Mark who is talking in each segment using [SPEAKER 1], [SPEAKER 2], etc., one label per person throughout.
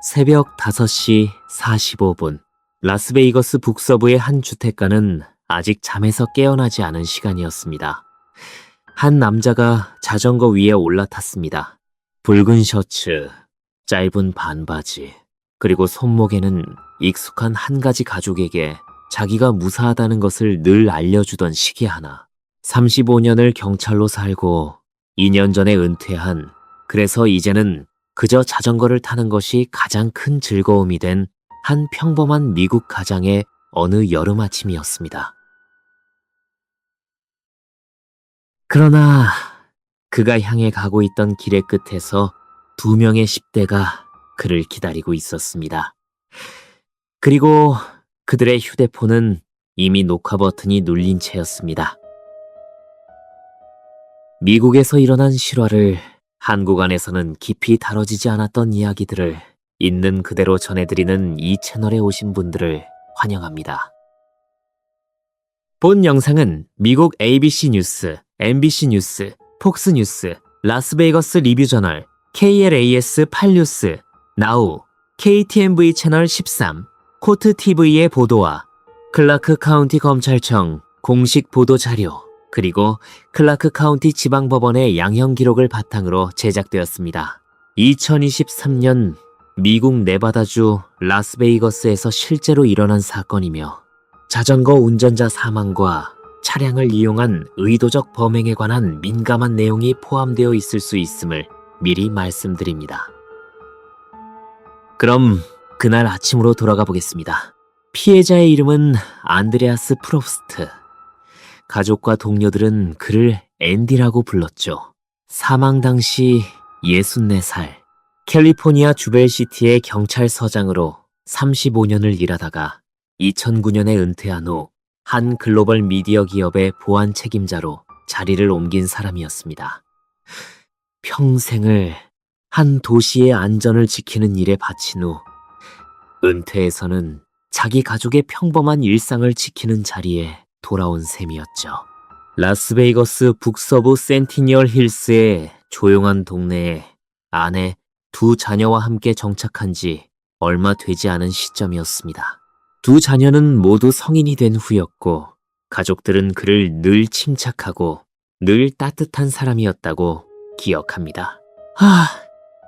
[SPEAKER 1] 새벽 5시 45분. 라스베이거스 북서부의 한 주택가는 아직 잠에서 깨어나지 않은 시간이었습니다. 한 남자가 자전거 위에 올라탔습니다. 붉은 셔츠, 짧은 반바지, 그리고 손목에는 익숙한 한 가지 가족에게 자기가 무사하다는 것을 늘 알려주던 시계 하나. 35년을 경찰로 살고 2년 전에 은퇴한, 그래서 이제는 그저 자전거를 타는 것이 가장 큰 즐거움이 된 한 평범한 미국 가장의 어느 여름 아침이었습니다. 그러나 그가 향해 가고 있던 길의 끝에서 2명의 10대가 그를 기다리고 있었습니다. 그리고 그들의 휴대폰은 이미 녹화 버튼이 눌린 채였습니다. 미국에서 일어난 실화를 한국 안에서는 깊이 다뤄지지 않았던 이야기들을 있는 그대로 전해드리는 이 채널에 오신 분들을 환영합니다. 본 영상은 미국 ABC 뉴스, MBC 뉴스, 폭스 뉴스, 라스베이거스 리뷰 저널, KLAS 8뉴스, 나우, KTMV 채널 13, 코트 TV의 보도와 클라크 카운티 검찰청 공식 보도 자료, 그리고 클라크 카운티 지방법원의 양형 기록을 바탕으로 제작되었습니다. 2023년 미국 네바다주 라스베이거스에서 실제로 일어난 사건이며 자전거 운전자 사망과 차량을 이용한 의도적 범행에 관한 민감한 내용이 포함되어 있을 수 있음을 미리 말씀드립니다. 그럼 그날 아침으로 돌아가 보겠습니다. 피해자의 이름은 안드레아스 프롭스트. 가족과 동료들은 그를 앤디라고 불렀죠. 사망 당시 64살. 캘리포니아 주벨시티의 경찰서장으로 35년을 일하다가 2009년에 은퇴한 후 한 글로벌 미디어 기업의 보안 책임자로 자리를 옮긴 사람이었습니다. 평생을 한 도시의 안전을 지키는 일에 바친 후 은퇴해서는 자기 가족의 평범한 일상을 지키는 자리에 돌아온 셈이었죠. 라스베이거스 북서부 센티니얼 힐스의 조용한 동네에 아내 2 자녀와 함께 정착한 지 얼마 되지 않은 시점이었습니다. 2 자녀는 모두 성인이 된 후였고 가족들은 그를 늘 침착하고 늘 따뜻한 사람이었다고 기억합니다.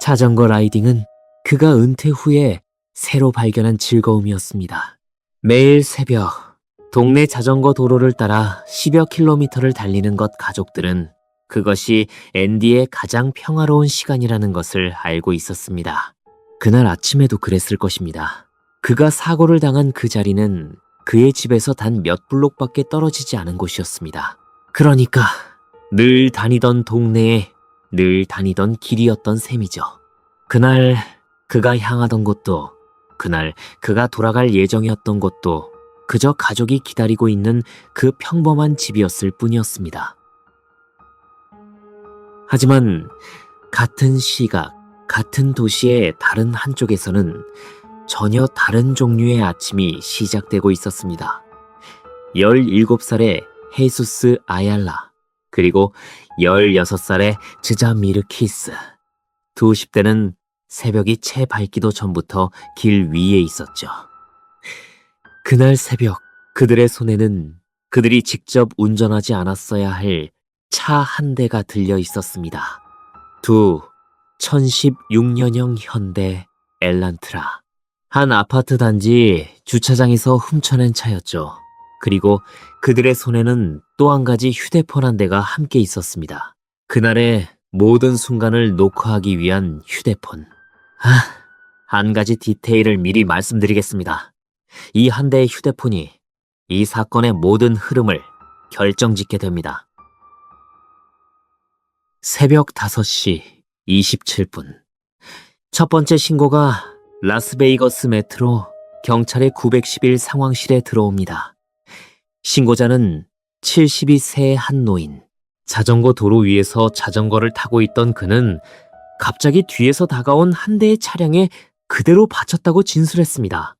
[SPEAKER 1] 자전거 라이딩은 그가 은퇴 후에 새로 발견한 즐거움이었습니다. 매일 새벽 동네 자전거 도로를 따라 10여 킬로미터를 달리는 것 가족들은 그것이 앤디의 가장 평화로운 시간이라는 것을 알고 있었습니다. 그날 아침에도 그랬을 것입니다. 그가 사고를 당한 그 자리는 그의 집에서 단 몇 블록밖에 떨어지지 않은 곳이었습니다. 그러니까 늘 다니던 동네에 늘 다니던 길이었던 셈이죠. 그날 그가 향하던 곳도, 그날 그가 돌아갈 예정이었던 곳도 그저 가족이 기다리고 있는 그 평범한 집이었을 뿐이었습니다. 하지만 같은 시각, 같은 도시의 다른 한쪽에서는 전혀 다른 종류의 아침이 시작되고 있었습니다. 17살의 헤수스 아얄라, 그리고 16살의 즈자미르 키스. 2 10대는 새벽이 채 밝기도 전부터 길 위에 있었죠. 그날 새벽 그들의 손에는 그들이 직접 운전하지 않았어야 할 차 한 대가 들려 있었습니다. 1016년형 현대 엘란트라. 한 아파트 단지 주차장에서 훔쳐낸 차였죠. 그리고 그들의 손에는 또 한 가지 휴대폰 한 대가 함께 있었습니다. 그날의 모든 순간을 녹화하기 위한 휴대폰. 한 가지 디테일을 미리 말씀드리겠습니다. 이 한 대의 휴대폰이 이 사건의 모든 흐름을 결정짓게 됩니다. 새벽 5시 27분. 첫 번째 신고가 라스베이거스 메트로 경찰의 911 상황실에 들어옵니다. 신고자는 72세의 한 노인. 자전거 도로 위에서 자전거를 타고 있던 그는 갑자기 뒤에서 다가온 한 대의 차량에 그대로 받쳤다고 진술했습니다.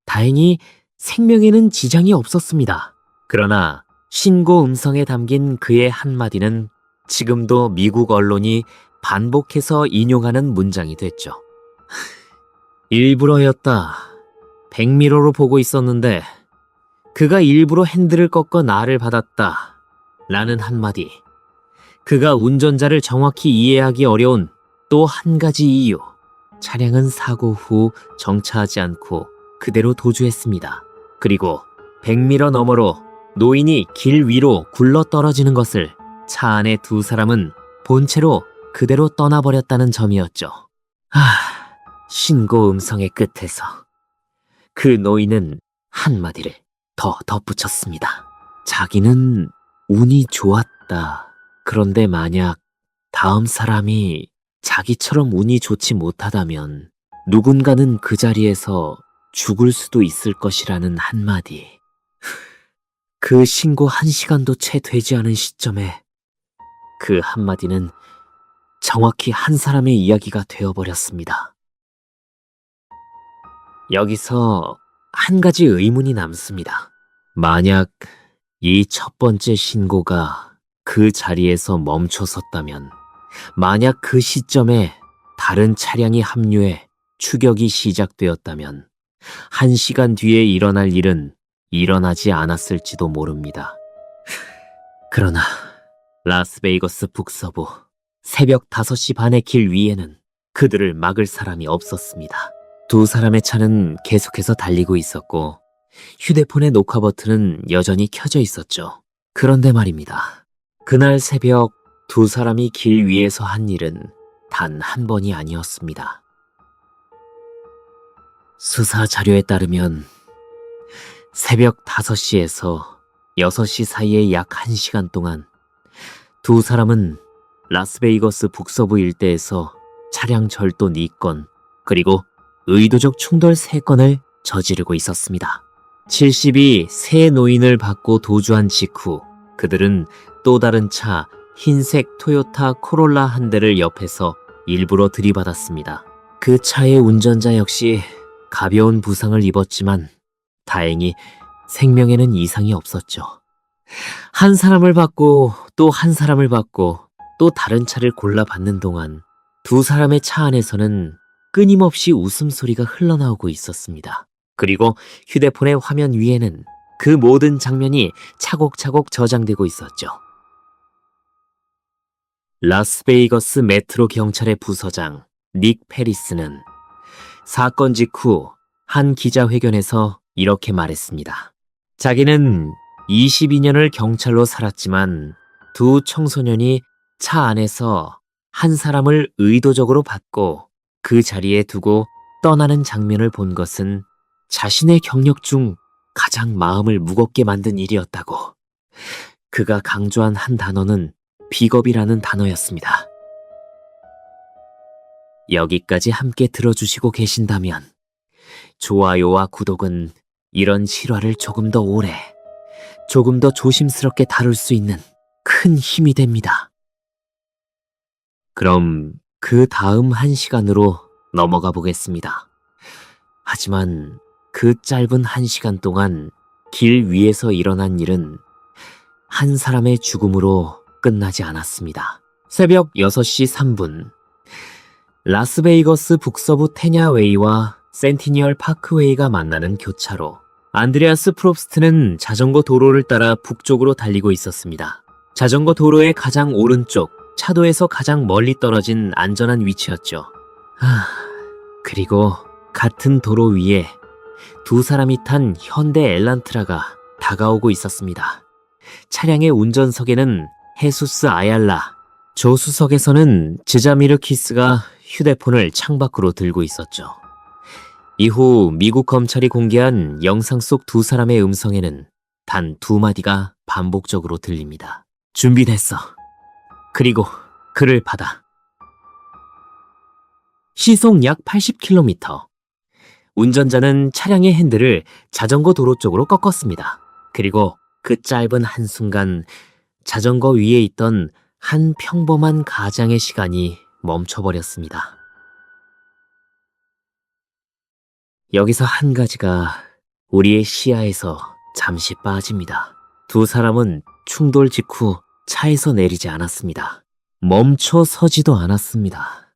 [SPEAKER 1] 다행히 생명에는 지장이 없었습니다. 그러나 신고 음성에 담긴 그의 한마디는 지금도 미국 언론이 반복해서 인용하는 문장이 됐죠. 일부러였다. 백미러로 보고 있었는데 그가 일부러 핸들을 꺾어 나를 받았다. 라는 한마디. 그가 운전자를 정확히 이해하기 어려운 또 한 가지 이유. 차량은 사고 후 정차하지 않고 그대로 도주했습니다. 그리고 백미러 너머로 노인이 길 위로 굴러 떨어지는 것을 차 안의 두 사람은 본체로 그대로 떠나버렸다는 점이었죠. 신고 음성의 끝에서 그 노인은 한마디를 더 덧붙였습니다. 자기는 운이 좋았다. 그런데 만약 다음 사람이 자기처럼 운이 좋지 못하다면 누군가는 그 자리에서 죽을 수도 있을 것이라는 한마디. 그 신고 1시간도 채 되지 않은 시점에 그 한마디는 정확히 한 사람의 이야기가 되어버렸습니다. 여기서 한 가지 의문이 남습니다. 만약 이 첫 번째 신고가 그 자리에서 멈춰섰다면, 만약 그 시점에 다른 차량이 합류해 추격이 시작되었다면 1시간 뒤에 일어날 일은 일어나지 않았을지도 모릅니다. 그러나 라스베이거스 북서부 새벽 5시 반의 길 위에는 그들을 막을 사람이 없었습니다. 두 사람의 차는 계속해서 달리고 있었고 휴대폰의 녹화 버튼은 여전히 켜져 있었죠. 그런데 말입니다. 그날 새벽 두 사람이 길 위에서 한 일은 단 한 번이 아니었습니다. 수사 자료에 따르면 새벽 5시에서 6시 사이의 약 1시간 동안 두 사람은 라스베이거스 북서부 일대에서 차량 절도 4건 그리고 의도적 충돌 3건을 저지르고 있었습니다. 70이 새 노인을 받고 도주한 직후 그들은 또 다른 차 흰색 토요타 코롤라 한 대를 옆에서 일부러 들이받았습니다. 그 차의 운전자 역시 가벼운 부상을 입었지만 다행히 생명에는 이상이 없었죠. 한 사람을 받고 또 한 사람을 받고 또 다른 차를 골라 받는 동안 두 사람의 차 안에서는 끊임없이 웃음소리가 흘러나오고 있었습니다. 그리고 휴대폰의 화면 위에는 그 모든 장면이 차곡차곡 저장되고 있었죠. 라스베이거스 메트로 경찰의 부서장 닉 페리스는 사건 직후 한 기자회견에서 이렇게 말했습니다. 자기는 22년을 경찰로 살았지만 두 청소년이 차 안에서 한 사람을 의도적으로 받고 그 자리에 두고 떠나는 장면을 본 것은 자신의 경력 중 가장 마음을 무겁게 만든 일이었다고. 그가 강조한 한 단어는 비겁이라는 단어였습니다. 여기까지 함께 들어주시고 계신다면 좋아요와 구독은 이런 실화를 조금 더 오래, 조금 더 조심스럽게 다룰 수 있는 큰 힘이 됩니다. 그럼 그 다음 1시간으로 넘어가 보겠습니다. 하지만 그 짧은 1시간 동안 길 위에서 일어난 일은 한 사람의 죽음으로 끝나지 않았습니다. 새벽 6시 3분 라스베이거스 북서부 테냐웨이와 센티니얼 파크웨이가 만나는 교차로 안드레아스 프롭스트는 자전거 도로를 따라 북쪽으로 달리고 있었습니다. 자전거 도로의 가장 오른쪽, 차도에서 가장 멀리 떨어진 안전한 위치였죠. 그리고 같은 도로 위에 두 사람이 탄 현대 엘란트라가 다가오고 있었습니다. 차량의 운전석에는 헤수스 아얄라, 조수석에서는 즈자미르키스가 휴대폰을 창밖으로 들고 있었죠. 이후 미국 검찰이 공개한 영상 속 두 사람의 음성에는 단 2마디가 반복적으로 들립니다. 준비됐어. 그리고 그를 받아. 시속 약 80km. 운전자는 차량의 핸들을 자전거 도로 쪽으로 꺾었습니다. 그리고 그 짧은 한순간 자전거 위에 있던 한 평범한 가장의 시간이 멈춰버렸습니다. 여기서 한 가지가 우리의 시야에서 잠시 빠집니다. 두 사람은 충돌 직후 차에서 내리지 않았습니다. 멈춰 서지도 않았습니다.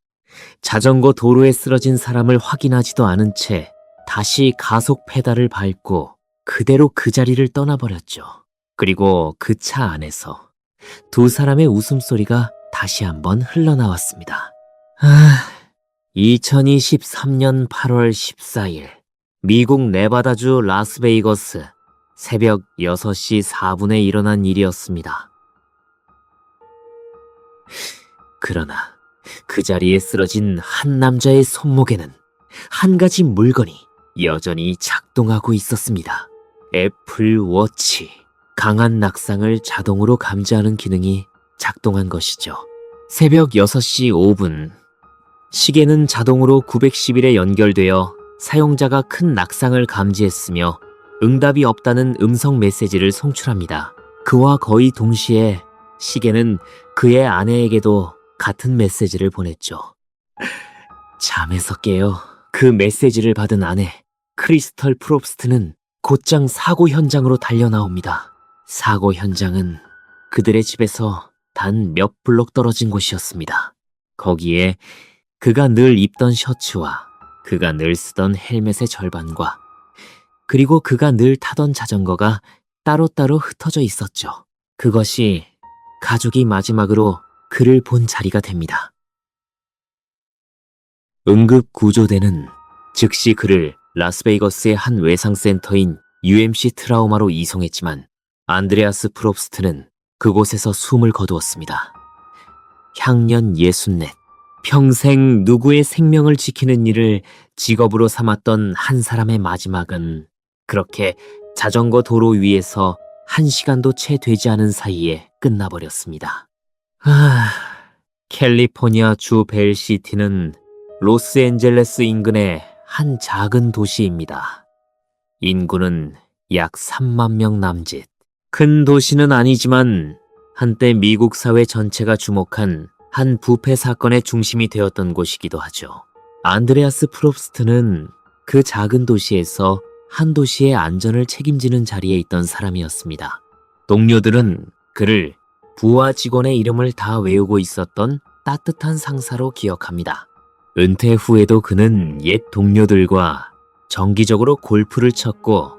[SPEAKER 1] 자전거 도로에 쓰러진 사람을 확인하지도 않은 채 다시 가속 페달을 밟고 그대로 그 자리를 떠나버렸죠. 그리고 그 차 안에서 두 사람의 웃음소리가 다시 한번 흘러나왔습니다. 2023년 8월 14일 미국 네바다주 라스베이거스 새벽 6시 4분에 일어난 일이었습니다. 그러나 그 자리에 쓰러진 한 남자의 손목에는 한 가지 물건이 여전히 작동하고 있었습니다. 애플 워치. 강한 낙상을 자동으로 감지하는 기능이 작동한 것이죠. 새벽 6시 5분. 시계는 자동으로 911에 연결되어 사용자가 큰 낙상을 감지했으며 응답이 없다는 음성 메시지를 송출합니다. 그와 거의 동시에 시계는 그의 아내에게도 같은 메시지를 보냈죠. 잠에서 깨어 그 메시지를 받은 아내 크리스털 프롭스트는 곧장 사고 현장으로 달려나옵니다. 사고 현장은 그들의 집에서 단 몇 블록 떨어진 곳이었습니다. 거기에 그가 늘 입던 셔츠와 그가 늘 쓰던 헬멧의 절반과 그리고 그가 늘 타던 자전거가 따로따로 흩어져 있었죠. 그것이 가족이 마지막으로 그를 본 자리가 됩니다. 응급구조대는 즉시 그를 라스베이거스의 한 외상센터인 UMC 트라우마로 이송했지만 안드레아스 프롭스트는 그곳에서 숨을 거두었습니다. 향년 64, 평생 누구의 생명을 지키는 일을 직업으로 삼았던 한 사람의 마지막은 그렇게 자전거 도로 위에서 1시간도 채 되지 않은 사이에 끝나버렸습니다. 캘리포니아 주 벨시티는 로스앤젤레스 인근의 한 작은 도시입니다. 인구는 약 3만 명 남짓. 큰 도시는 아니지만 한때 미국 사회 전체가 주목한 한 부패 사건의 중심이 되었던 곳이기도 하죠. 안드레아스 프롭스트는 그 작은 도시에서 한 도시의 안전을 책임지는 자리에 있던 사람이었습니다. 동료들은 그를 부하 직원의 이름을 다 외우고 있었던 따뜻한 상사로 기억합니다. 은퇴 후에도 그는 옛 동료들과 정기적으로 골프를 쳤고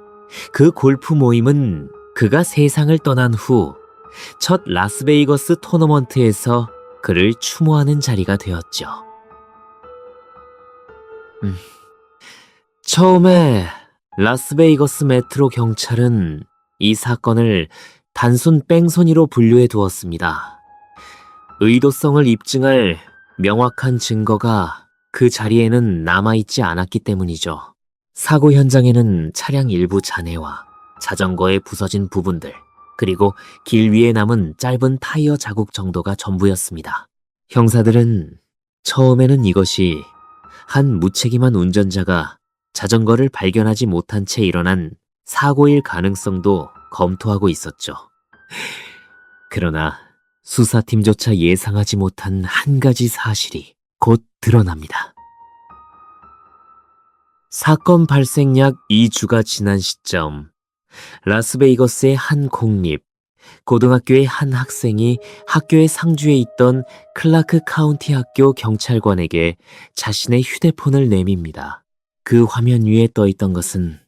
[SPEAKER 1] 그 골프 모임은 그가 세상을 떠난 후 첫 라스베이거스 토너먼트에서 그를 추모하는 자리가 되었죠. 처음에 라스베이거스 메트로 경찰은 이 사건을 단순 뺑소니로 분류해 두었습니다. 의도성을 입증할 명확한 증거가 그 자리에는 남아있지 않았기 때문이죠. 사고 현장에는 차량 일부 잔해와 자전거의 부서진 부분들, 그리고 길 위에 남은 짧은 타이어 자국 정도가 전부였습니다. 형사들은 처음에는 이것이 한 무책임한 운전자가 자전거를 발견하지 못한 채 일어난 사고일 가능성도 검토하고 있었죠. 그러나 수사팀조차 예상하지 못한 한 가지 사실이 곧 드러납니다. 사건 발생 약 2주가 지난 시점, 라스베이거스의 한 공립, 고등학교의 한 학생이 학교의 상주에 있던 클라크 카운티 학교 경찰관에게 자신의 휴대폰을 내밉니다. 그 화면 위에 떠있던 것은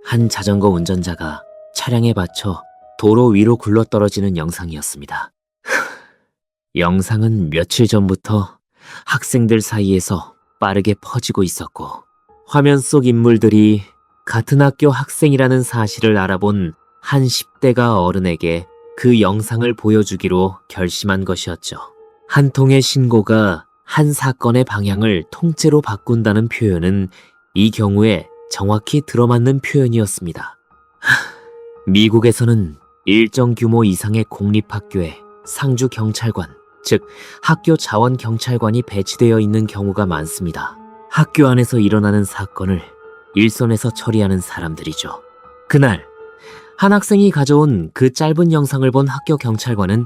[SPEAKER 1] 한 자전거 운전자가 차량에 받쳐 도로 위로 굴러떨어지는 영상이었습니다. 영상은 며칠 전부터 학생들 사이에서 빠르게 퍼지고 있었고, 화면 속 인물들이 같은 학교 학생이라는 사실을 알아본 한 10대가 어른에게 그 영상을 보여주기로 결심한 것이었죠. 한 통의 신고가 한 사건의 방향을 통째로 바꾼다는 표현은 이 경우에 정확히 들어맞는 표현이었습니다. 미국에서는 일정 규모 이상의 공립학교에 상주 경찰관, 즉 학교 자원 경찰관이 배치되어 있는 경우가 많습니다. 학교 안에서 일어나는 사건을 일선에서 처리하는 사람들이죠. 그날 한 학생이 가져온 그 짧은 영상을 본 학교 경찰관은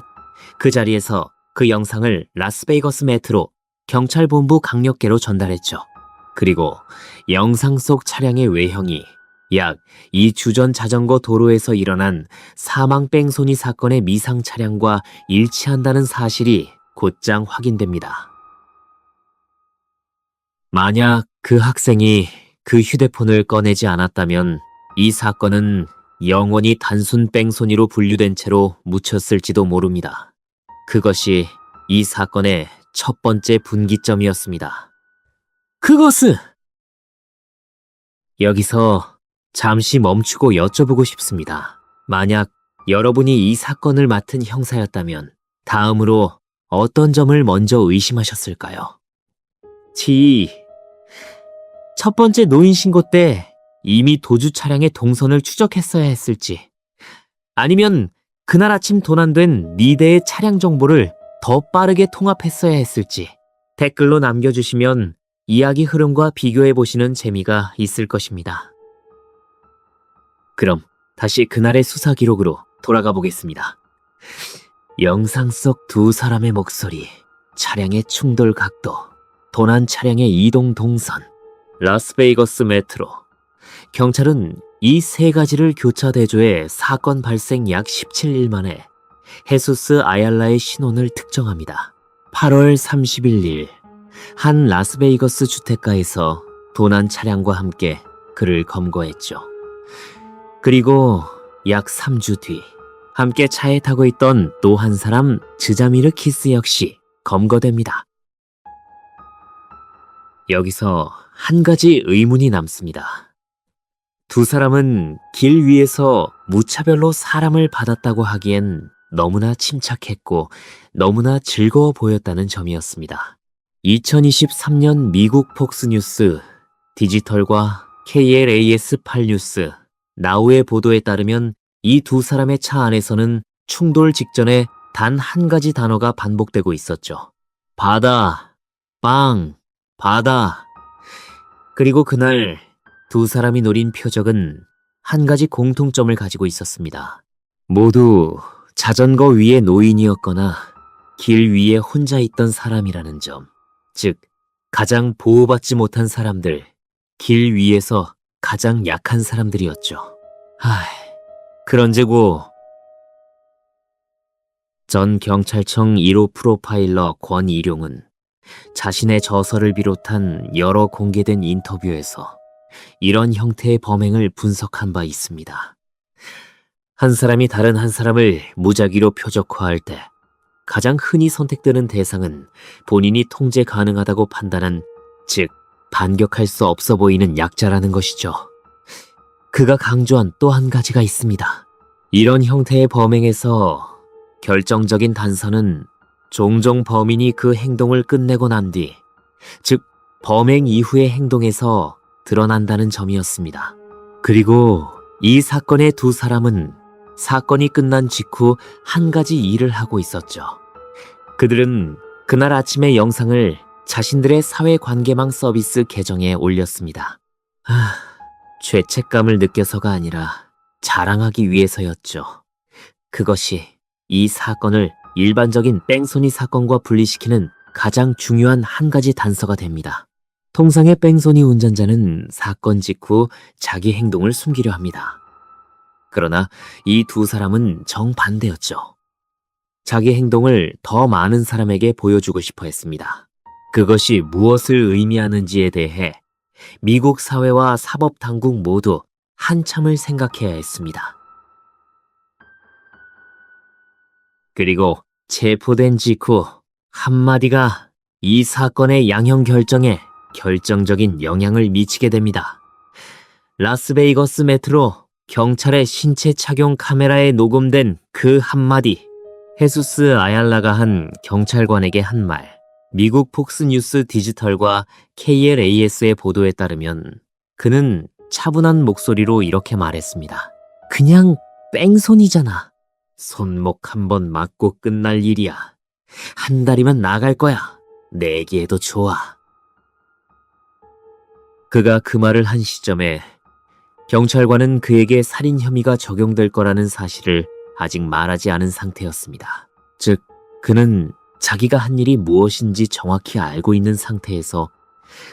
[SPEAKER 1] 그 자리에서 그 영상을 라스베이거스 메트로 경찰본부 강력계로 전달했죠. 그리고 영상 속 차량의 외형이 약 2주 전 자전거 도로에서 일어난 사망 뺑소니 사건의 미상 차량과 일치한다는 사실이 곧장 확인됩니다. 만약 그 학생이 그 휴대폰을 꺼내지 않았다면 이 사건은 영원히 단순 뺑소니로 분류된 채로 묻혔을지도 모릅니다. 그것이 이 사건의 첫 번째 분기점이었습니다. 그것은 여기서 잠시 멈추고 여쭤보고 싶습니다. 만약 여러분이 이 사건을 맡은 형사였다면 다음으로 어떤 점을 먼저 의심하셨을까요? 첫 번째 노인 신고 때 이미 도주 차량의 동선을 추적했어야 했을지, 아니면 그날 아침 도난된 4대의 차량 정보를 더 빠르게 통합했어야 했을지 댓글로 남겨주시면 이야기 흐름과 비교해보시는 재미가 있을 것입니다. 그럼 다시 그날의 수사 기록으로 돌아가 보겠습니다. 영상 속 두 사람의 목소리, 차량의 충돌 각도, 도난 차량의 이동 동선, 라스베이거스 메트로. 경찰은 이 세 가지를 교차 대조해 사건 발생 약 17일 만에 헤수스 아얄라의 신원을 특정합니다. 8월 31일 한 라스베이거스 주택가에서 도난 차량과 함께 그를 검거했죠. 그리고 약 3주 뒤 함께 차에 타고 있던 또 한 사람 즈자미르 키스 역시 검거됩니다. 여기서 한 가지 의문이 남습니다. 두 사람은 길 위에서 무차별로 사람을 받았다고 하기엔 너무나 침착했고 너무나 즐거워 보였다는 점이었습니다. 2023년 미국 폭스뉴스, 디지털과 KLAS8 뉴스, 나우의 보도에 따르면 이 두 사람의 차 안에서는 충돌 직전에 단 한 가지 단어가 반복되고 있었죠. 바다, 빵, 바다. 그리고 그날 두 사람이 노린 표적은 한 가지 공통점을 가지고 있었습니다. 모두 자전거 위의 노인이었거나 길 위에 혼자 있던 사람이라는 점. 즉, 가장 보호받지 못한 사람들, 길 위에서 가장 약한 사람들이었죠. 그런즉 전 경찰청 1호 프로파일러 권일용은 자신의 저서를 비롯한 여러 공개된 인터뷰에서 이런 형태의 범행을 분석한 바 있습니다. 한 사람이 다른 한 사람을 무작위로 표적화할 때 가장 흔히 선택되는 대상은 본인이 통제 가능하다고 판단한, 즉 반격할 수 없어 보이는 약자라는 것이죠. 그가 강조한 또 한 가지가 있습니다. 이런 형태의 범행에서 결정적인 단서는 종종 범인이 그 행동을 끝내고 난 뒤, 즉 범행 이후의 행동에서 드러난다는 점이었습니다. 그리고 이 사건의 두 사람은 사건이 끝난 직후 한 가지 일을 하고 있었죠. 그들은 그날 아침의 영상을 자신들의 사회관계망 서비스 계정에 올렸습니다. 죄책감을 느껴서가 아니라 자랑하기 위해서였죠. 그것이 이 사건을 일반적인 뺑소니 사건과 분리시키는 가장 중요한 한 가지 단서가 됩니다. 통상의 뺑소니 운전자는 사건 직후 자기 행동을 숨기려 합니다. 그러나 이 두 사람은 정반대였죠. 자기 행동을 더 많은 사람에게 보여주고 싶어 했습니다. 그것이 무엇을 의미하는지에 대해 미국 사회와 사법당국 모두 한참을 생각해야 했습니다. 그리고 체포된 직후 한마디가 이 사건의 양형 결정에 결정적인 영향을 미치게 됩니다. 라스베이거스 메트로 경찰의 신체 착용 카메라에 녹음된 그 한마디, 헤수스 아얄라가 한 경찰관에게 한 말. 미국 폭스뉴스 디지털과 KLAS의 보도에 따르면 그는 차분한 목소리로 이렇게 말했습니다. 그냥 뺑소니잖아. 손목 한번 맞고 끝날 일이야. 한 달이면 나갈 거야. 내기에도 좋아. 그가 그 말을 한 시점에 경찰관은 그에게 살인 혐의가 적용될 거라는 사실을 아직 말하지 않은 상태였습니다. 즉, 그는 자기가 한 일이 무엇인지 정확히 알고 있는 상태에서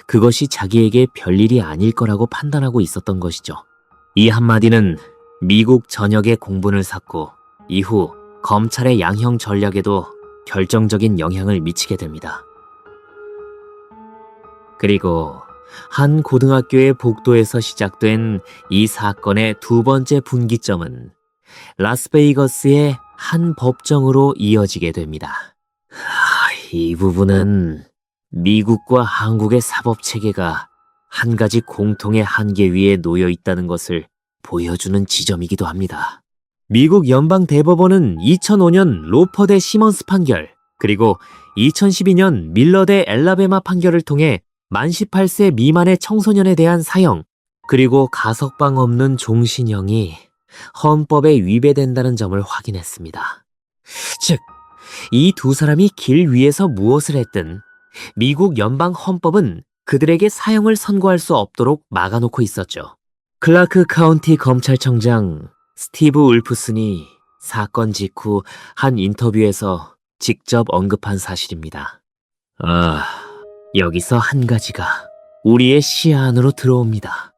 [SPEAKER 1] 그것이 자기에게 별일이 아닐 거라고 판단하고 있었던 것이죠. 이 한마디는 미국 전역에 공분을 샀고 이후 검찰의 양형 전략에도 결정적인 영향을 미치게 됩니다. 그리고 한 고등학교의 복도에서 시작된 이 사건의 두 번째 분기점은 라스베이거스의 한 법정으로 이어지게 됩니다. 이 부분은 미국과 한국의 사법 체계가 한 가지 공통의 한계 위에 놓여 있다는 것을 보여주는 지점이기도 합니다. 미국 연방 대법원은 2005년 로퍼 대 시먼스 판결, 그리고 2012년 밀러 대 엘라베마 판결을 통해 만 18세 미만의 청소년에 대한 사형, 그리고 가석방 없는 종신형이 헌법에 위배된다는 점을 확인했습니다. 즉, 이 두 사람이 길 위에서 무엇을 했든 미국 연방 헌법은 그들에게 사형을 선고할 수 없도록 막아놓고 있었죠. 클라크 카운티 검찰청장 스티브 울프슨이 사건 직후 한 인터뷰에서 직접 언급한 사실입니다. 여기서 한 가지가 우리의 시야 안으로 들어옵니다.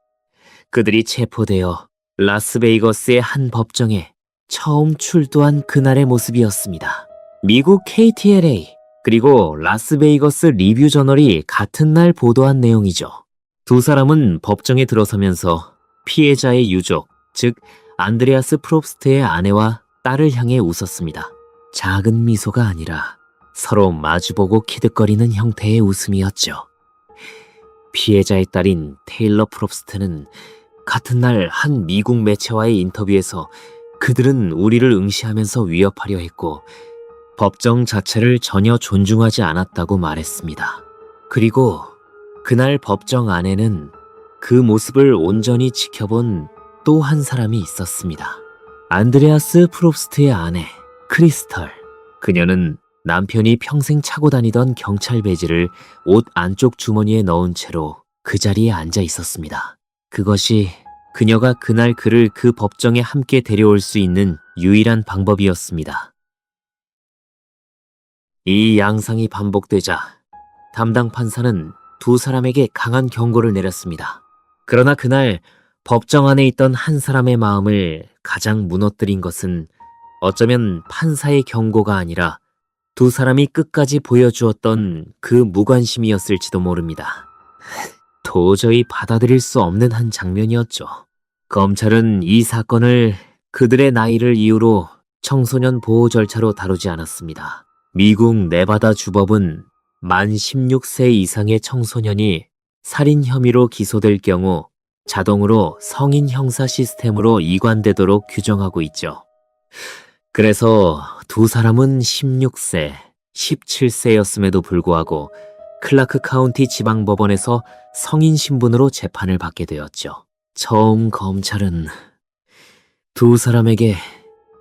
[SPEAKER 1] 그들이 체포되어 라스베이거스의 한 법정에 처음 출두한 그날의 모습이었습니다. 미국 KTLA 그리고 라스베이거스 리뷰 저널이 같은 날 보도한 내용이죠. 두 사람은 법정에 들어서면서 피해자의 유족, 즉 안드레아스 프롭스트의 아내와 딸을 향해 웃었습니다. 작은 미소가 아니라 서로 마주보고 키득거리는 형태의 웃음이었죠. 피해자의 딸인 테일러 프롭스트는 같은 날 한 미국 매체와의 인터뷰에서 그들은 우리를 응시하면서 위협하려 했고 법정 자체를 전혀 존중하지 않았다고 말했습니다. 그리고 그날 법정 안에는 그 모습을 온전히 지켜본 또 한 사람이 있었습니다. 안드레아스 프롭스트의 아내, 크리스털. 그녀는 남편이 평생 차고 다니던 경찰 배지를 옷 안쪽 주머니에 넣은 채로 그 자리에 앉아 있었습니다. 그것이 그녀가 그날 그를 그 법정에 함께 데려올 수 있는 유일한 방법이었습니다. 이 양상이 반복되자 담당 판사는 두 사람에게 강한 경고를 내렸습니다. 그러나 그날 법정 안에 있던 한 사람의 마음을 가장 무너뜨린 것은 어쩌면 판사의 경고가 아니라 두 사람이 끝까지 보여주었던 그 무관심이었을지도 모릅니다. 도저히 받아들일 수 없는 한 장면이었죠. 검찰은 이 사건을 그들의 나이를 이유로 청소년 보호 절차로 다루지 않았습니다. 미국 네바다 주법은 만 16세 이상의 청소년이 살인 혐의로 기소될 경우 자동으로 성인 형사 시스템으로 이관되도록 규정하고 있죠. 그래서 두 사람은 16세, 17세였음에도 불구하고 클라크 카운티 지방법원에서 성인 신분으로 재판을 받게 되었죠. 처음 검찰은 두 사람에게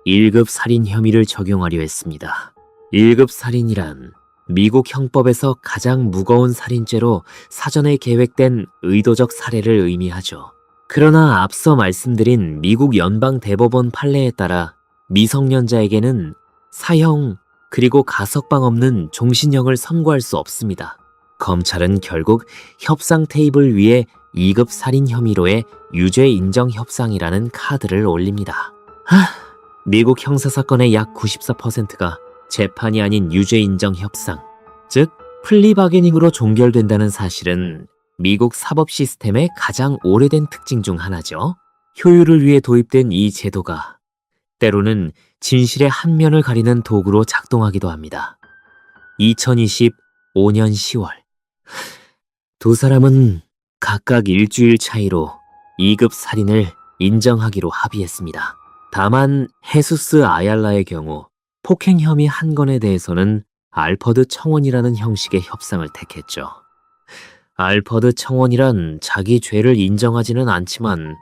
[SPEAKER 1] 1급 살인 혐의를 적용하려 했습니다. 1급 살인이란 미국 형법에서 가장 무거운 살인죄로 사전에 계획된 의도적 살해를 의미하죠. 그러나 앞서 말씀드린 미국 연방 대법원 판례에 따라 미성년자에게는 사형 그리고 가석방 없는 종신형을 선고할 수 없습니다. 검찰은 결국 협상 테이블 위에 2급 살인 혐의로의 유죄 인정 협상이라는 카드를 올립니다. 미국 형사사건의 약 94%가 재판이 아닌 유죄 인정 협상, 즉 플리 바게닝으로 종결된다는 사실은 미국 사법 시스템의 가장 오래된 특징 중 하나죠. 효율을 위해 도입된 이 제도가 때로는 진실의 한 면을 가리는 도구로 작동하기도 합니다. 2025년 10월 두 사람은 각각 일주일 차이로 2급 살인을 인정하기로 합의했습니다. 다만 헤수스 아얄라의 경우 폭행 혐의 한 건에 대해서는 알퍼드 청원이라는 형식의 협상을 택했죠. 알퍼드 청원이란 자기 죄를 인정하지는 않지만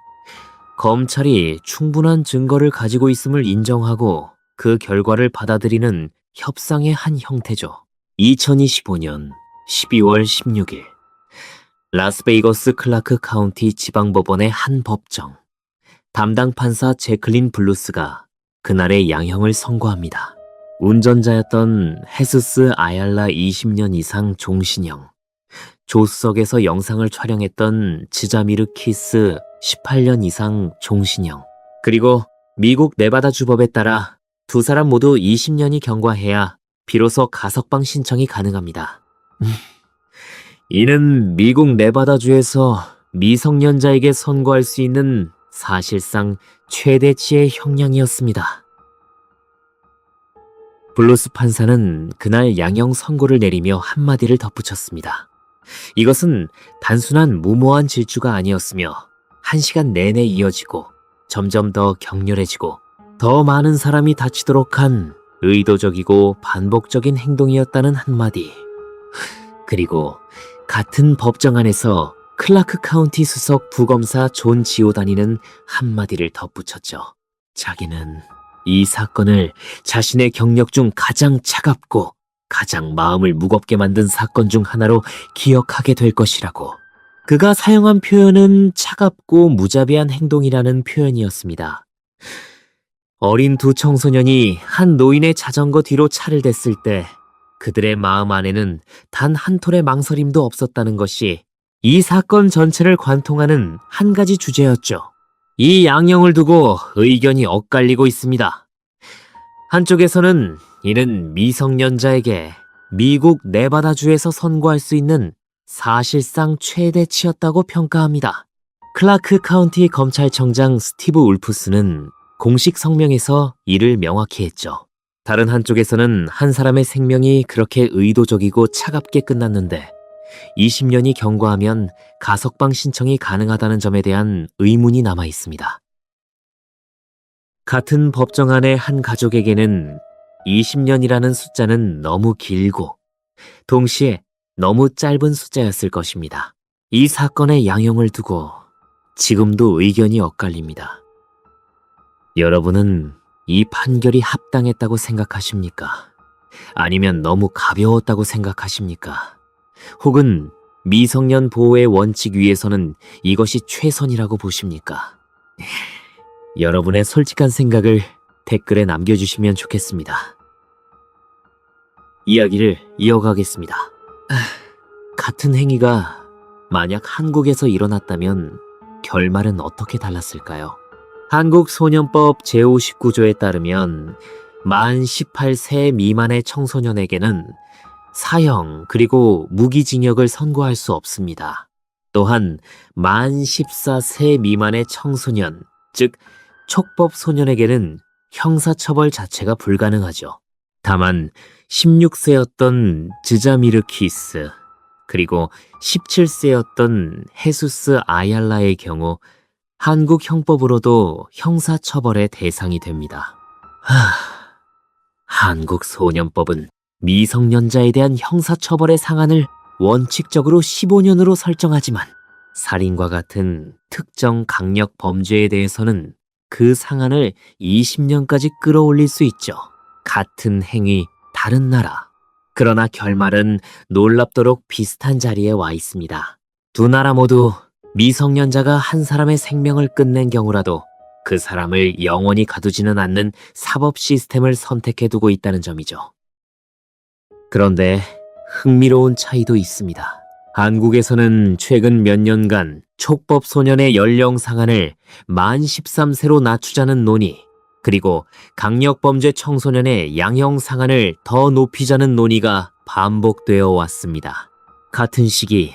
[SPEAKER 1] 검찰이 충분한 증거를 가지고 있음을 인정하고 그 결과를 받아들이는 협상의 한 형태죠. 2025년 12월 16일 라스베이거스 클라크 카운티 지방법원의 한 법정. 담당 판사 제클린 블루스가 그날의 양형을 선고합니다. 운전자였던 헤수스 아얄라 20년 이상 종신형, 조수석에서 영상을 촬영했던 지자미르 키스 18년 이상 종신형, 그리고 미국 네바다 주법에 따라 두 사람 모두 20년이 경과해야 비로소 가석방 신청이 가능합니다. 이는 미국 네바다주에서 미성년자에게 선고할 수 있는 사실상 최대치의 형량이었습니다. 블루스 판사는 그날 양형 선고를 내리며 한마디를 덧붙였습니다. 이것은 단순한 무모한 질주가 아니었으며 1시간 내내 이어지고 점점 더 격렬해지고 더 많은 사람이 다치도록 한 의도적이고 반복적인 행동이었다는 한마디. 그리고 같은 법정 안에서 클라크 카운티 수석 부검사 존 지오다니는 한마디를 덧붙였죠. 자기는 이 사건을 자신의 경력 중 가장 차갑고 가장 마음을 무겁게 만든 사건 중 하나로 기억하게 될 것이라고. 그가 사용한 표현은 차갑고 무자비한 행동이라는 표현이었습니다. 어린 두 청소년이 한 노인의 자전거 뒤로 차를 댔을 때 그들의 마음 안에는 단 한 톨의 망설임도 없었다는 것이 이 사건 전체를 관통하는 한 가지 주제였죠. 이 양형을 두고 의견이 엇갈리고 있습니다. 한쪽에서는 이는 미성년자에게 미국 네바다주에서 선고할 수 있는 사실상 최대치였다고 평가합니다. 클라크 카운티 검찰청장 스티브 울프스는 공식 성명에서 이를 명확히 했죠. 다른 한쪽에서는 한 사람의 생명이 그렇게 의도적이고 차갑게 끝났는데 20년이 경과하면 가석방 신청이 가능하다는 점에 대한 의문이 남아 있습니다. 같은 법정 안의 한 가족에게는 20년이라는 숫자는 너무 길고 동시에 너무 짧은 숫자였을 것입니다. 이 사건의 양형을 두고 지금도 의견이 엇갈립니다. 여러분은 이 판결이 합당했다고 생각하십니까? 아니면 너무 가벼웠다고 생각하십니까? 혹은 미성년 보호의 원칙 위에서는 이것이 최선이라고 보십니까? 여러분의 솔직한 생각을 댓글에 남겨주시면 좋겠습니다. 이야기를 이어가겠습니다. 같은 행위가 만약 한국에서 일어났다면 결말은 어떻게 달랐을까요? 한국소년법 제59조에 따르면 만 18세 미만의 청소년에게는 사형 그리고 무기징역을 선고할 수 없습니다. 또한 만 14세 미만의 청소년, 즉 촉법 소년에게는 형사처벌 자체가 불가능하죠. 다만 16세였던 즈자미르키스 그리고 17세였던 헤수스 아얄라의 경우 한국 형법으로도 형사처벌의 대상이 됩니다. 한국 소년법은 미성년자에 대한 형사처벌의 상한을 원칙적으로 15년으로 설정하지만 살인과 같은 특정 강력 범죄에 대해서는 그 상한을 20년까지 끌어올릴 수 있죠. 같은 행위, 다른 나라. 그러나 결말은 놀랍도록 비슷한 자리에 와 있습니다. 두 나라 모두 미성년자가 한 사람의 생명을 끝낸 경우라도 그 사람을 영원히 가두지는 않는 사법 시스템을 선택해두고 있다는 점이죠. 그런데 흥미로운 차이도 있습니다. 한국에서는 최근 몇 년간 촉법 소년의 연령 상한을 만 13세로 낮추자는 논의, 그리고 강력범죄 청소년의 양형 상한을 더 높이자는 논의가 반복되어 왔습니다. 같은 시기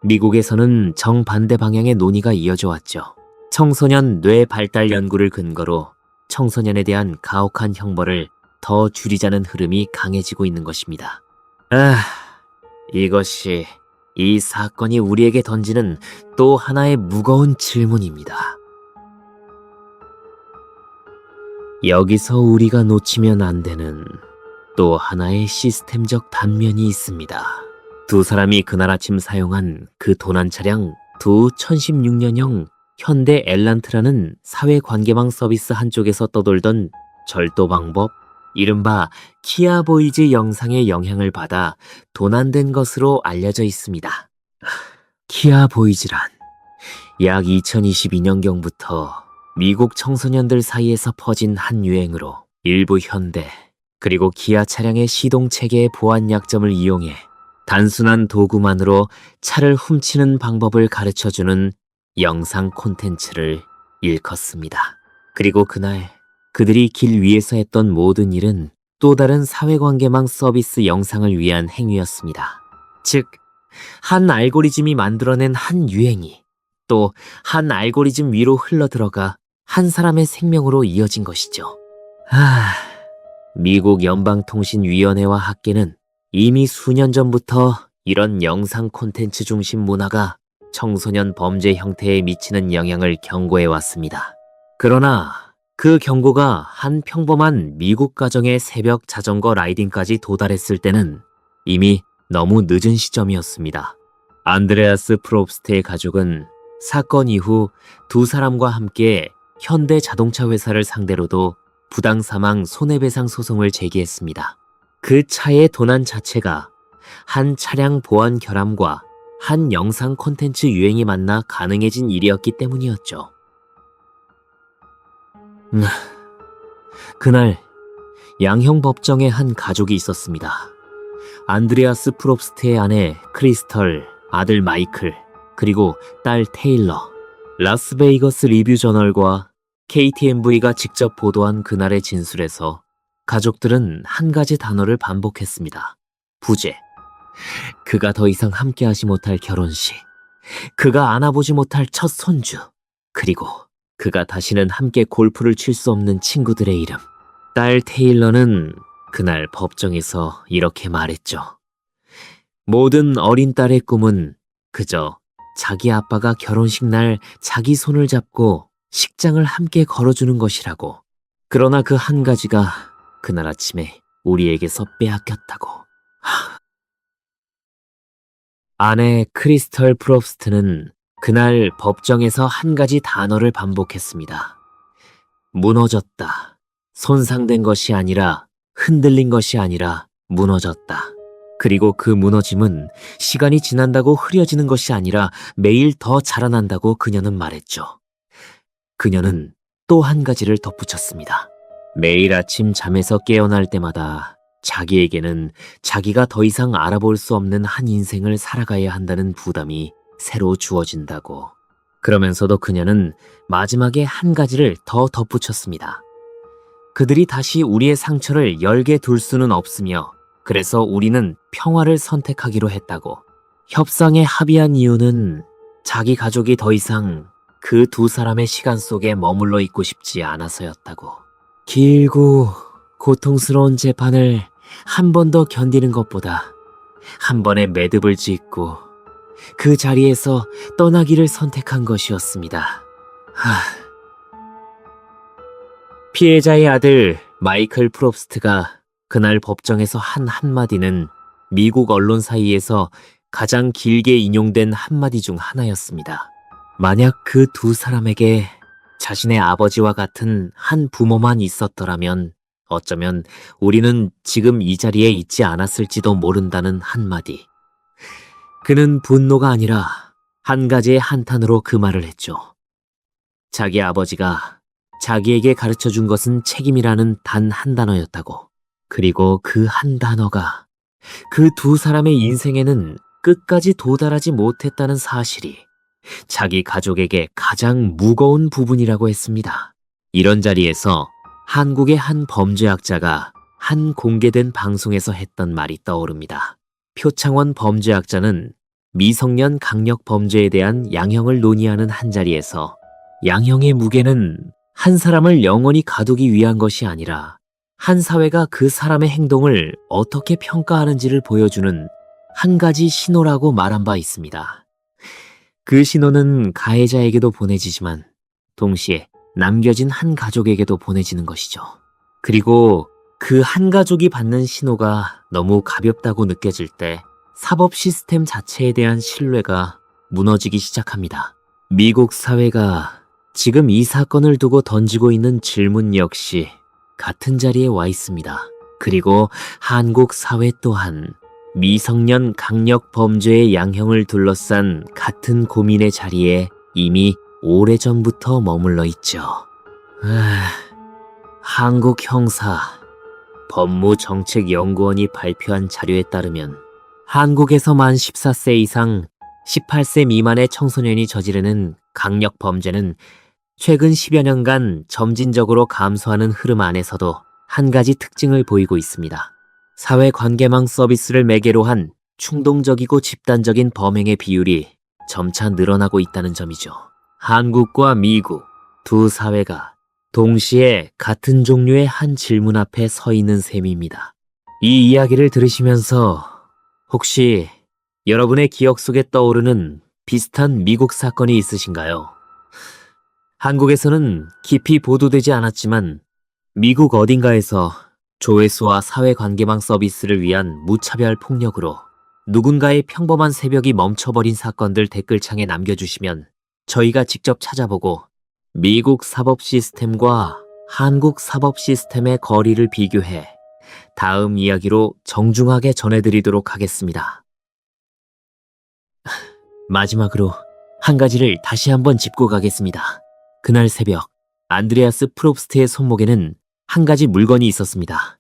[SPEAKER 1] 미국에서는 정반대 방향의 논의가 이어져 왔죠. 청소년 뇌 발달 연구를 근거로 청소년에 대한 가혹한 형벌을 더 줄이자는 흐름이 강해지고 있는 것입니다. 이것이 이 사건이 우리에게 던지는 또 하나의 무거운 질문입니다. 여기서 우리가 놓치면 안 되는 또 하나의 시스템적 단면이 있습니다. 두 사람이 그날 아침 사용한 그 도난 차량 두 1016년형 현대 엘란트라는 사회관계망 서비스 한쪽에서 떠돌던 절도 방법, 이른바 키아 보이즈 영상의 영향을 받아 도난된 것으로 알려져 있습니다. 키아 보이즈란 약 2022년경부터 미국 청소년들 사이에서 퍼진 한 유행으로 일부 현대 그리고 기아 차량의 시동 체계의 보안 약점을 이용해 단순한 도구만으로 차를 훔치는 방법을 가르쳐주는 영상 콘텐츠를 일컫습니다. 그리고 그날 그들이 길 위에서 했던 모든 일은 또 다른 사회관계망 서비스 영상을 위한 행위였습니다. 즉, 한 알고리즘이 만들어낸 한 유행이 또 한 알고리즘 위로 흘러들어가 한 사람의 생명으로 이어진 것이죠. 미국 연방통신위원회와 학계는 이미 수년 전부터 이런 영상 콘텐츠 중심 문화가 청소년 범죄 형태에 미치는 영향을 경고해 왔습니다. 그러나 그 경고가 한 평범한 미국 가정의 새벽 자전거 라이딩까지 도달했을 때는 이미 너무 늦은 시점이었습니다. 안드레아스 프롭스트의 가족은 사건 이후 두 사람과 함께 현대 자동차 회사를 상대로도 부당사망 손해배상 소송을 제기했습니다. 그 차의 도난 자체가 한 차량 보안 결함과 한 영상 콘텐츠 유행이 만나 가능해진 일이었기 때문이었죠. 그날 양형 법정에 한 가족이 있었습니다. 안드레아스 프롭스트의 아내 크리스털, 아들 마이클, 그리고 딸 테일러. 라스베이거스 리뷰 저널과 KTMV가 직접 보도한 그날의 진술에서 가족들은 한 가지 단어를 반복했습니다. 부재. 그가 더 이상 함께하지 못할 결혼식. 그가 안아보지 못할 첫 손주. 그리고 그가 다시는 함께 골프를 칠 수 없는 친구들의 이름. 딸 테일러는 그날 법정에서 이렇게 말했죠. 모든 어린 딸의 꿈은 그저 자기 아빠가 결혼식 날 자기 손을 잡고 식장을 함께 걸어주는 것이라고. 그러나 그 한 가지가 그날 아침에 우리에게서 빼앗겼다고. 아내 크리스털 프롭스트는 그날 법정에서 한 가지 단어를 반복했습니다. 무너졌다. 손상된 것이 아니라, 흔들린 것이 아니라 무너졌다. 그리고 그 무너짐은 시간이 지난다고 흐려지는 것이 아니라 매일 더 자라난다고 그녀는 말했죠. 그녀는 또 한 가지를 덧붙였습니다. 매일 아침 잠에서 깨어날 때마다 자기에게는 자기가 더 이상 알아볼 수 없는 한 인생을 살아가야 한다는 부담이 새로 주어진다고. 그러면서도 그녀는 마지막에 한 가지를 더 덧붙였습니다. 그들이 다시 우리의 상처를 열게 둘 수는 없으며 그래서 우리는 평화를 선택하기로 했다고. 협상에 합의한 이유는 자기 가족이 더 이상 그 두 사람의 시간 속에 머물러 있고 싶지 않아서였다고. 길고 고통스러운 재판을 한 번 더 견디는 것보다 한 번에 매듭을 짓고 그 자리에서 떠나기를 선택한 것이었습니다. 피해자의 아들 마이클 프롭스트가 그날 법정에서 한 한마디는 미국 언론 사이에서 가장 길게 인용된 한마디 중 하나였습니다. 만약 그 두 사람에게 자신의 아버지와 같은 한 부모만 있었더라면 어쩌면 우리는 지금 이 자리에 있지 않았을지도 모른다는 한마디. 그는 분노가 아니라 한 가지의 한탄으로 그 말을 했죠. 자기 아버지가 자기에게 가르쳐준 것은 책임이라는 단 한 단어였다고. 그리고 그 한 단어가 그 두 사람의 인생에는 끝까지 도달하지 못했다는 사실이 자기 가족에게 가장 무거운 부분이라고 했습니다. 이런 자리에서 한국의 한 범죄학자가 한 공개된 방송에서 했던 말이 떠오릅니다. 표창원 범죄학자는 미성년 강력 범죄에 대한 양형을 논의하는 한 자리에서 양형의 무게는 한 사람을 영원히 가두기 위한 것이 아니라 한 사회가 그 사람의 행동을 어떻게 평가하는지를 보여주는 한 가지 신호라고 말한 바 있습니다. 그 신호는 가해자에게도 보내지지만 동시에 남겨진 한 가족에게도 보내지는 것이죠. 그리고 그 한 가족이 받는 신호가 너무 가볍다고 느껴질 때 사법 시스템 자체에 대한 신뢰가 무너지기 시작합니다. 미국 사회가 지금 이 사건을 두고 던지고 있는 질문 역시 같은 자리에 와 있습니다. 그리고 한국 사회 또한 미성년 강력 범죄의 양형을 둘러싼 같은 고민의 자리에 이미 오래전부터 머물러 있죠. 한국 형사 법무정책연구원이 발표한 자료에 따르면 한국에서 만 14세 이상 18세 미만의 청소년이 저지르는 강력 범죄는 최근 10여 년간 점진적으로 감소하는 흐름 안에서도 한 가지 특징을 보이고 있습니다. 사회관계망 서비스를 매개로 한 충동적이고 집단적인 범행의 비율이 점차 늘어나고 있다는 점이죠. 한국과 미국 두 사회가 동시에 같은 종류의 한 질문 앞에 서 있는 셈입니다. 이 이야기를 들으시면서 혹시 여러분의 기억 속에 떠오르는 비슷한 미국 사건이 있으신가요? 한국에서는 깊이 보도되지 않았지만 미국 어딘가에서 조회수와 사회관계망 서비스를 위한 무차별 폭력으로 누군가의 평범한 새벽이 멈춰버린 사건들 댓글창에 남겨주시면 저희가 직접 찾아보고 미국 사법 시스템과 한국 사법 시스템의 거리를 비교해 다음 이야기로 정중하게 전해드리도록 하겠습니다. 마지막으로 한 가지를 다시 한번 짚고 가겠습니다. 그날 새벽 안드레아스 프롭스트의 손목에는 한 가지 물건이 있었습니다.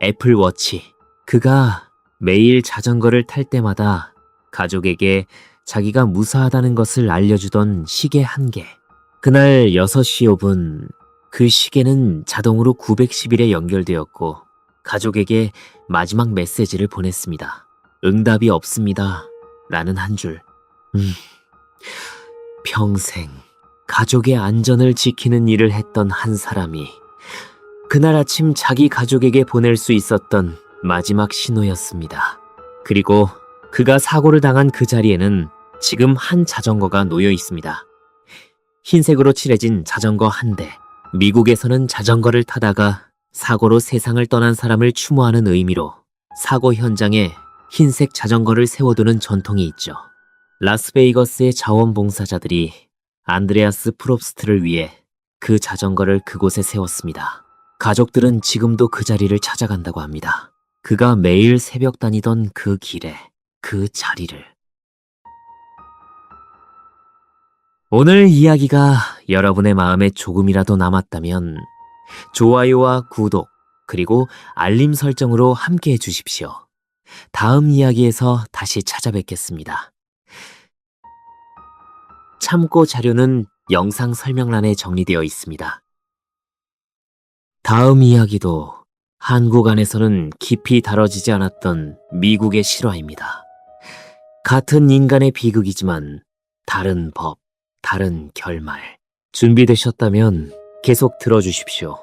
[SPEAKER 1] 애플워치. 그가 매일 자전거를 탈 때마다 가족에게 자기가 무사하다는 것을 알려주던 시계 한 개. 그날 6시 5분 그 시계는 자동으로 911에 연결되었고 가족에게 마지막 메시지를 보냈습니다. 응답이 없습니다. 라는 한 줄. 평생 가족의 안전을 지키는 일을 했던 한 사람이 그날 아침 자기 가족에게 보낼 수 있었던 마지막 신호였습니다. 그리고 그가 사고를 당한 그 자리에는 지금 한 자전거가 놓여 있습니다. 흰색으로 칠해진 자전거 한 대. 미국에서는 자전거를 타다가 사고로 세상을 떠난 사람을 추모하는 의미로 사고 현장에 흰색 자전거를 세워두는 전통이 있죠. 라스베이거스의 자원봉사자들이 안드레아스 프롭스트를 위해 그 자전거를 그곳에 세웠습니다. 가족들은 지금도 그 자리를 찾아간다고 합니다. 그가 매일 새벽 다니던 그 길에, 그 자리를. 오늘 이야기가 여러분의 마음에 조금이라도 남았다면 좋아요와 구독, 그리고 알림 설정으로 함께 해주십시오. 다음 이야기에서 다시 찾아뵙겠습니다. 참고 자료는 영상 설명란에 정리되어 있습니다. 다음 이야기도 한국 안에서는 깊이 다뤄지지 않았던 미국의 실화입니다. 같은 인간의 비극이지만 다른 법, 다른 결말. 준비되셨다면 계속 들어주십시오.